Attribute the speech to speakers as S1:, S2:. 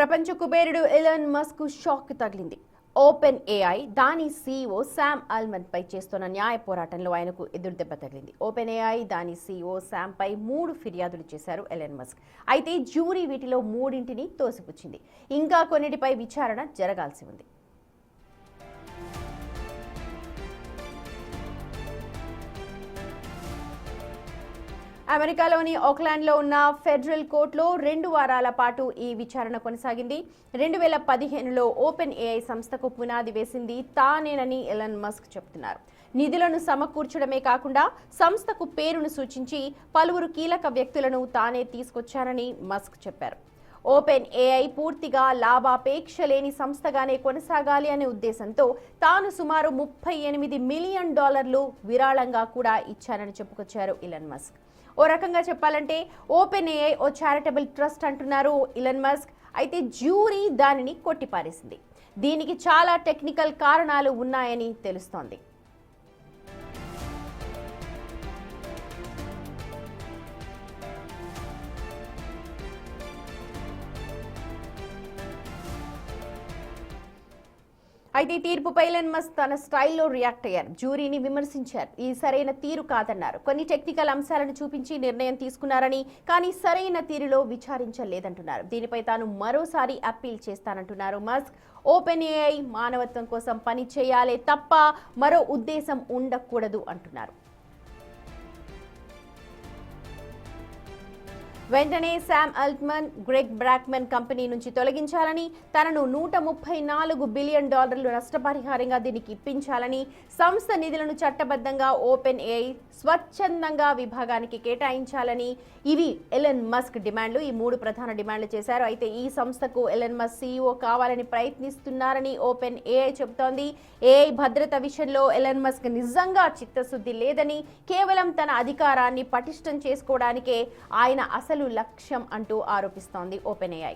S1: ప్రపంచ కుబేరుడు Elon Musk shock తగిలింది. ఓపెన్ ఏఐ దాని సీఈఓ శామ్ ఆల్ట్మన్ పై చేస్తున్న న్యాయ పోరాటంలో ఆయనకు ఎదురుదెబ్బ తగిలింది. ఓపెన్ ఏఐ దాని సీఈఓ శామ్ పై 3 ఫిర్యాదులు చేశారు ఎలాన్ మస్క్. అయితే జ్యూరీ వీటిలో 3ంటిని తోసిపుచ్చింది. ఇంకా కొన్నిటిపై విచారణ జరగాల్సి ఉంది. అమెరికాలోని ఓక్లాండ్లో ఉన్న ఫెడరల్ కోర్టులో 2 వారాల పాటు ఈ విచారణ కొనసాగింది. 2015లో ఓపెన్ ఏఐ సంస్థకు పునాది వేసింది తానేనని ఎలాన్ మస్క్ చెబుతున్నారు. నిధులను సమకూర్చడమే కాకుండా సంస్థకు పేరును సూచించి పలువురు కీలక వ్యక్తులను తానే తీసుకొచ్చానని మస్క్ చెప్పారు. ఓపెన్ ఏఐ పూర్తిగా లాభాపేక్ష లేని సంస్థగానే కొనసాగాలి అనే ఉద్దేశంతో తాను సుమారు $38 మిలియన్ విరాళంగా కూడా ఇచ్చానని చెప్పుకొచ్చారు ఎలాన్ మస్క్. ఓ రకంగా చెప్పాలంటే open AI O charitable trust అంటున్నారు ఎలాన్ మస్క్. అయితే జ్యూరీ దానిని కొట్టిపారేసింది. దీనికి చాలా టెక్నికల్ కారణాలు ఉన్నాయని తెలుస్తోంది. అయితే తీర్పుపై ఎలాన్ మస్క్ తన స్టైల్లో రియాక్ట్ అయ్యారు. జ్యూరీని విమర్శించారు. ఈ సరైన తీరు కాదన్నారు. కొన్ని టెక్నికల్ అంశాలను చూపించి నిర్ణయం తీసుకున్నారని, కానీ సరైన తీరులో విచారించలేదంటున్నారు. దీనిపై తాను మరోసారి అప్పీల్ చేస్తానంటున్నారు మస్క్. ఓపెన్ ఏఐ మానవత్వం కోసం పని చేయాలే తప్ప మరో ఉద్దేశం ఉండకూడదు అంటున్నారు. వెంటనే శామ్ ఆల్ట్మన్, గ్రెగ్ బ్రాక్మన్ కంపెనీ నుంచి తొలగించాలని, తనను $134 బిలియన్ నష్టపరిహారంగా దీనికి ఇప్పించాలని, సంస్థ నిధులను చట్టబద్ధంగా ఓపెన్ ఏఐ స్వచ్ఛందంగా విభాగానికి కేటాయించాలని ఇవి ఎలాన్ మస్క్ డిమాండ్లు. ఈ 3 ప్రధాన డిమాండ్లు చేశారు. అయితే ఈ సంస్థకు ఎలాన్ మస్క్ సీఈఓ కావాలని ప్రయత్నిస్తున్నారని ఓపెన్ ఏఐ చెబుతోంది. ఏఐ భద్రత విషయంలో ఎలాన్ మస్క్ నిజంగా చిత్తశుద్ధి లేదని, కేవలం తన అధికారాన్ని పటిష్టం చేసుకోవడానికే ఆయన అసలు లక్ష్యం అంటూ ఆరోపిస్తోంది ఓపెన్ ఏఐ.